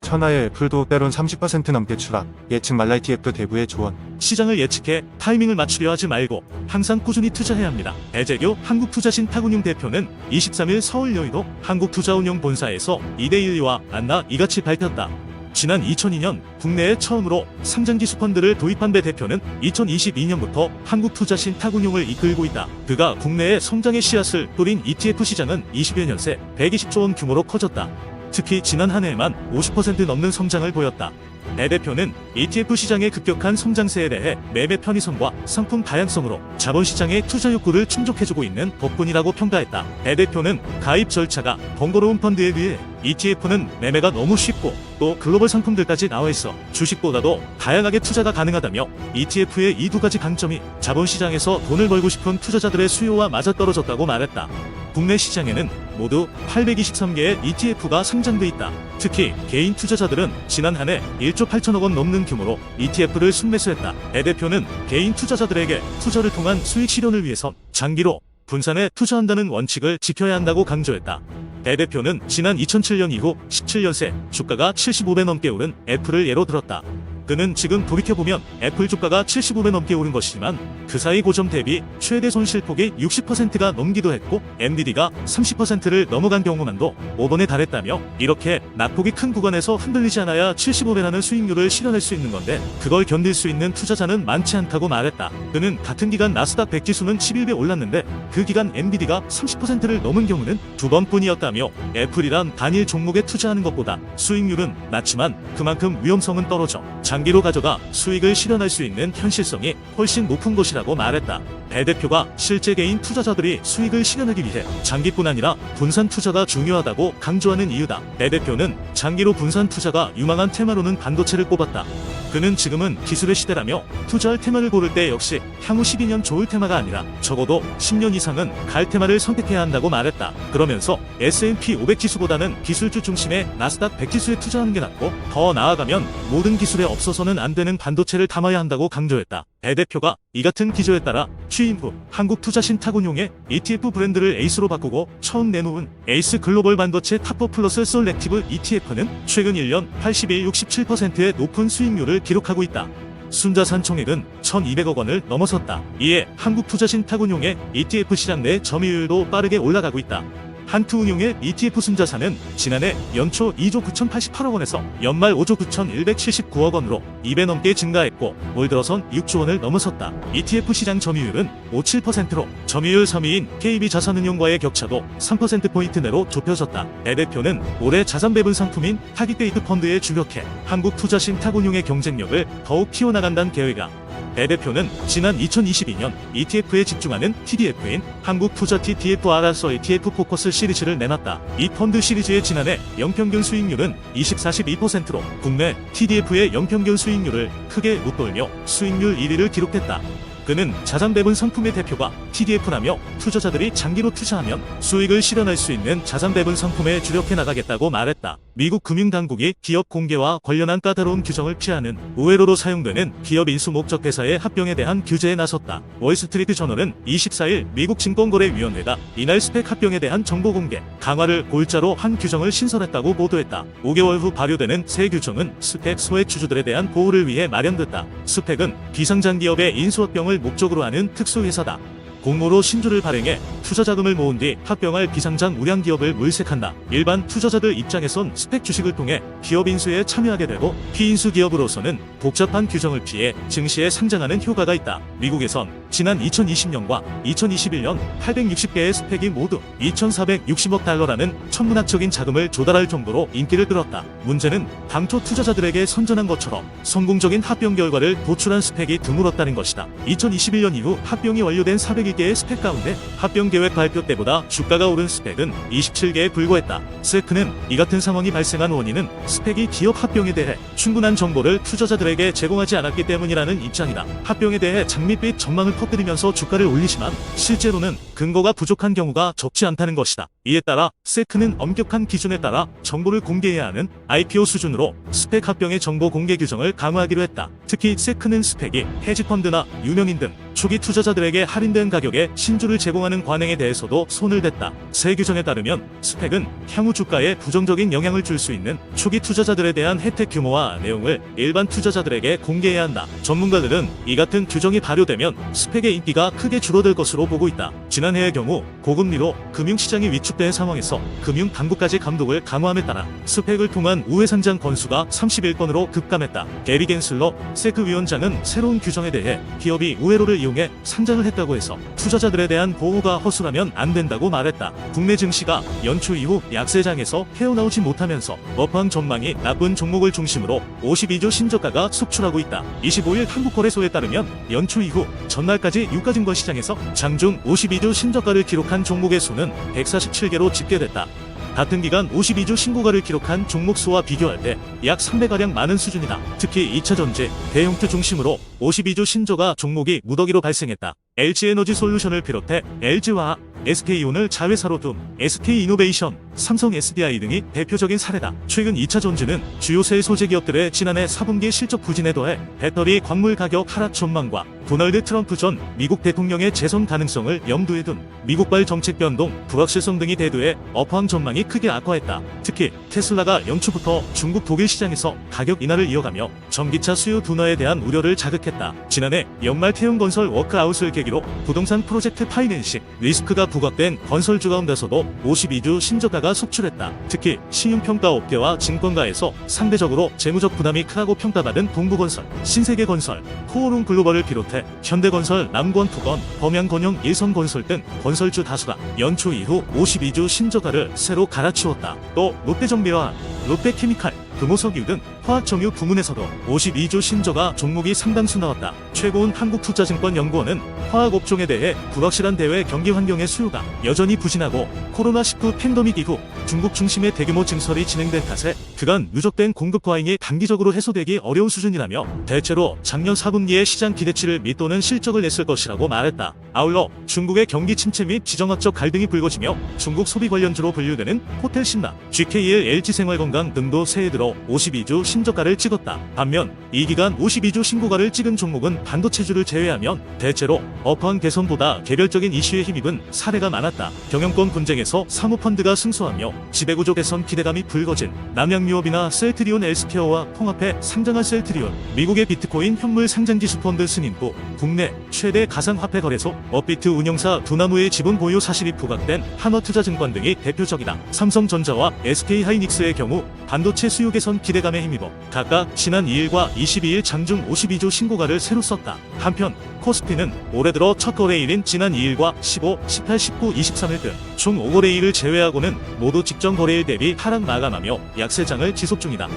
천하의 애플도 때론 30% 넘게 추락, 예측 말라 ETF 대부의 조언. 시장을 예측해 타이밍을 맞추려 하지 말고 항상 꾸준히 투자해야 합니다. 배재규 한국투자신탁운용 대표는 23일 서울 여의도 한국투자운용본사에서 이데일리와 안나 이같이 밝혔다. 지난 2002년 국내에 처음으로 상장기수 펀드를 도입한 배 대표는 2022년부터 한국투자신탁운용을 이끌고 있다. 그가 국내에 성장의 씨앗을 뿌린 ETF 시장은 20여 년 새 120조 원 규모로 커졌다. 특히 지난 한 해에만 50% 넘는 성장을 보였다. 배 대표는 ETF 시장의 급격한 성장세에 대해 매매 편의성과 상품 다양성으로 자본시장의 투자 욕구를 충족해주고 있는 덕분이라고 평가했다. 배 대표는 가입 절차가 번거로운 펀드에 비해 ETF는 매매가 너무 쉽고 또 글로벌 상품들까지 나와있어 주식보다도 다양하게 투자가 가능하다며 ETF의 이 두 가지 강점이 자본시장에서 돈을 벌고 싶은 투자자들의 수요와 맞아떨어졌다고 말했다. 국내 시장에는 모두 823개의 ETF가 상장돼 있다. 특히 개인 투자자들은 지난 한 해 1조 8천억 원 넘는 규모로 ETF를 순매수했다. 배 대표는 개인 투자자들에게 투자를 통한 수익 실현을 위해선 장기로 분산에 투자한다는 원칙을 지켜야 한다고 강조했다. 배 대표는 지난 2007년 이후 17년 새 주가가 75배 넘게 오른 애플을 예로 들었다. 그는 지금 돌이켜보면 애플 주가가 75배 넘게 오른 것이지만 그 사이 고점 대비 최대 손실폭이 60%가 넘기도 했고 엔비디가 30%를 넘어간 경우만도 5번에 달했다며 이렇게 낙폭이 큰 구간에서 흔들리지 않아야 75배라는 수익률을 실현할 수 있는 건데 그걸 견딜 수 있는 투자자는 많지 않다고 말했다. 그는 같은 기간 나스닥 100 지수는 11배 올랐는데 그 기간 엔비디가 30%를 넘은 경우는 2번뿐이었다며 애플이란 단일 종목에 투자하는 것보다 수익률은 낮지만 그만큼 위험성은 떨어져 장기로 가져가 수익을 실현할 수 있는 현실성이 훨씬 높은 것이라고 말했다. 배 대표가 실제 개인 투자자들이 수익을 실현하기 위해 장기뿐 아니라 분산 투자가 중요하다고 강조하는 이유다. 배 대표는 장기로 분산 투자가 유망한 테마로는 반도체를 꼽았다. 그는 지금은 기술의 시대라며 투자할 테마를 고를 때 역시 향후 12년 좋을 테마가 아니라 적어도 10년 이상은 갈 테마를 선택해야 한다고 말했다. 그러면서 S&P 500 지수보다는 기술주 중심의 나스닥 100 지수에 투자하는 게 낫고 더 나아가면 모든 기술에 없어서는 안 되는 반도체를 담아야 한다고 강조했다. 배 대표가 이 같은 기조에 따라 취임 후 한국투자신탁운용의 ETF 브랜드를 에이스로 바꾸고 처음 내놓은 에이스 글로벌 반도체 탑4 플러스 솔렉티브 ETF는 최근 1년 61-67%의 높은 수익률을 기록하고 있다. 순자산 총액은 1,200억 원을 넘어섰다. 이에 한국투자신탁운용의 ETF 시장 내 점유율도 빠르게 올라가고 있다. 한투운용의 ETF 순자산은 지난해 연초 2조 9,088억 원에서 연말 5조 9,179억 원으로 2배 넘게 증가했고 올 들어선 6조 원을 넘어섰다. ETF 시장 점유율은 57%로 점유율 3위인 KB자산운용과의 격차도 3%포인트 내로 좁혀졌다. 배 대표는 올해 자산 배분 상품인 타깃데이트 펀드에 주력해 한국투자신탁운용의 경쟁력을 더욱 키워나간다는 계획이다. 배 대표는 지난 2022년 ETF에 집중하는 TDF인 한국투자티 DFR서 ETF 포커스 시리즈를 내놨다. 이 펀드 시리즈의 지난해 연평균 수익률은 20-42%로 국내 TDF의 연평균 수익률을 크게 웃돌며 수익률 1위를 기록했다. 그는 자산 배분 상품의 대표가 TDF라며 투자자들이 장기로 투자하면 수익을 실현할 수 있는 자산 배분 상품에 주력해 나가겠다고 말했다. 미국 금융당국이 기업 공개와 관련한 까다로운 규정을 피하는 우회로로 사용되는 기업 인수 목적 회사의 합병에 대한 규제에 나섰다. 월스트리트 저널은 24일 미국 증권거래위원회가 이날 스펙 합병에 대한 정보 공개 강화를 골자로 한 규정을 신설했다고 보도했다. 5개월 후 발효되는 새 규정은 스펙 소액 주주들에 대한 보호를 위해 마련됐다. 스펙은 비상장 기업의 인수합병을 목적으로 하는 특수회사다. 공모로 신주를 발행해 투자자금을 모은 뒤 합병할 비상장 우량 기업을 물색한다. 일반 투자자들 입장에선 스펙 주식을 통해 기업 인수에 참여하게 되고 피인수 기업으로서는 복잡한 규정을 피해 증시에 상장하는 효과가 있다. 미국에선 지난 2020년과 2021년 860개의 스펙이 모두 2,460억 달러라는 천문학적인 자금을 조달할 정도로 인기를 끌었다. 문제는 당초 투자자들에게 선전한 것처럼 성공적인 합병 결과를 도출한 스펙이 드물었다는 것이다. 2021년 이후 합병이 완료된 401개의 스펙 가운데 합병 계획 발표 때보다 주가가 오른 스펙은 27개에 불과했다. 세크는 이 같은 상황이 발생한 원인은 스펙이 기업 합병에 대해 충분한 정보를 투자자들에게 제공하지 않았기 때문이라는 입장이다. 합병에 대해 장밋빛 전망을 퍼뜨리면서 주가를 올리지만 실제로는 근거가 부족한 경우가 적지 않다는 것이다. 이에 따라 세크는 엄격한 기준에 따라 정보를 공개해야 하는 IPO 수준으로 스펙 합병의 정보 공개 규정을 강화하기로 했다. 특히 세크는 스펙이 헤지펀드나 유명인 등 초기 투자자들에게 할인된 가격에 신주를 제공하는 관행에 대해서도 손을 댔다. 새 규정에 따르면 스펙은 향후 주가에 부정적인 영향을 줄 수 있는 초기 투자자들에 대한 혜택 규모와 내용을 일반 투자자들에게 공개해야 한다. 전문가들은 이 같은 규정이 발효되면 스펙의 인기가 크게 줄어들 것으로 보고 있다. 지난해의 경우 고금리로 금융시장이 위축된 상황에서 금융당국까지 감독을 강화함에 따라 스펙을 통한 우회 상장 건수가 31건으로 급감했다. 게리 겐슬러 세크 위원장은 새로운 규정에 대해 기업이 우회로를 이용해 상장을 했다고 해서 투자자들에 대한 보호가 허술하면 안 된다고 말했다. 국내 증시가 연초 이후 약세장에서 헤어나오지 못하면서 업황 전망이 나쁜 종목을 중심으로 52조 신저가가 속출하고 있다. 25일 한국거래소에 따르면 연초 이후 전날까지 유가증권 시장에서 장중 52조 신저가를 기록한 종목의 수는 147개로 집계됐다. 같은 기간 52조 신고가를 기록한 종목 수와 비교할 때 약 3배가량 많은 수준이다. 특히 2차전지, 대형주 중심으로 52조 신저가 종목이 무더기로 발생했다. LG에너지솔루션을 비롯해 LG화학, SK온을 자회사로 둔 SK이노베이션, 삼성 SDI 등이 대표적인 사례다. 최근 2차전지는 주요 셀 소재 기업들의 지난해 4분기 실적 부진에 더해 배터리 광물 가격 하락 전망과 도널드 트럼프 전 미국 대통령의 재선 가능성을 염두에 둔 미국발 정책 변동, 불확실성 등이 대두해 업황 전망이 크게 악화했다. 특히 테슬라가 연초부터 중국 독일 시장에서 가격 인하를 이어가며 전기차 수요 둔화에 대한 우려를 자극했다. 지난해 연말 태움건설 워크아웃을 계기로 부동산 프로젝트 파이낸싱 리스크가 부각된 건설주 가운데서도 52주 신저가가 속출했다. 특히 신용평가 업계와 증권가에서 상대적으로 재무적 부담이 크다고 평가받은 동부건설, 신세계건설, 코오롱 글로벌을 비롯해 현대건설, 남권투건, 범양건영, 일성건설 등 건설주 다수가 연초 이후 52주 신저가를 새로 갈아치웠다. 또 롯데정비와 롯데케미칼, 금호석유 등 화학정유 부문에서도 52조 신저가 종목이 상당수 나왔다. 최고운 한국투자증권연구원은 화학업종에 대해 불확실한 대외 경기 환경의 수요가 여전히 부진하고 코로나19 팬데믹 이후 중국 중심의 대규모 증설이 진행된 탓에 그간 누적된 공급 과잉이 단기적으로 해소되기 어려운 수준이라며 대체로 작년 4분기에 시장 기대치를 밑도는 실적을 냈을 것이라고 말했다. 아울러 중국의 경기 침체 및 지정학적 갈등이 불거지며 중국 소비 관련주로 분류되는 호텔신라, GKL, LG생활건강 등도 새해 들어 52주 신저가를 찍었다. 반면 이 기간 52주 신고가를 찍은 종목은 반도체주를 제외하면 대체로 업황 개선보다 개별적인 이슈에 힘입은 사례가 많았다. 경영권 분쟁에서 사모펀드가 승소하며 지배구조 개선 기대감이 불거진 남양유업이나 셀트리온 헬스케어와 통합해 상장한 셀트리온, 미국의 비트코인 현물 상장지수 펀드 승인부, 국내 최대 가상화폐 거래소 업비트 운영사 두나무의 지분 보유 사실이 부각된 한화투자증권 등이 대표적이다. 삼성전자와 SK하이닉스의 경우 반도체 수요 개선 기대감에 힘입어 각각 지난 2일과 22일 장중 52조 신고가를 새로 썼다. 한편 코스피는 올해 들어 첫 거래일인 지난 2일과 15, 18, 19, 23일 등 총 5거래일을 제외하고는 모두 직전 거래일 대비 하락 마감하며 약세장을 지속 중이다.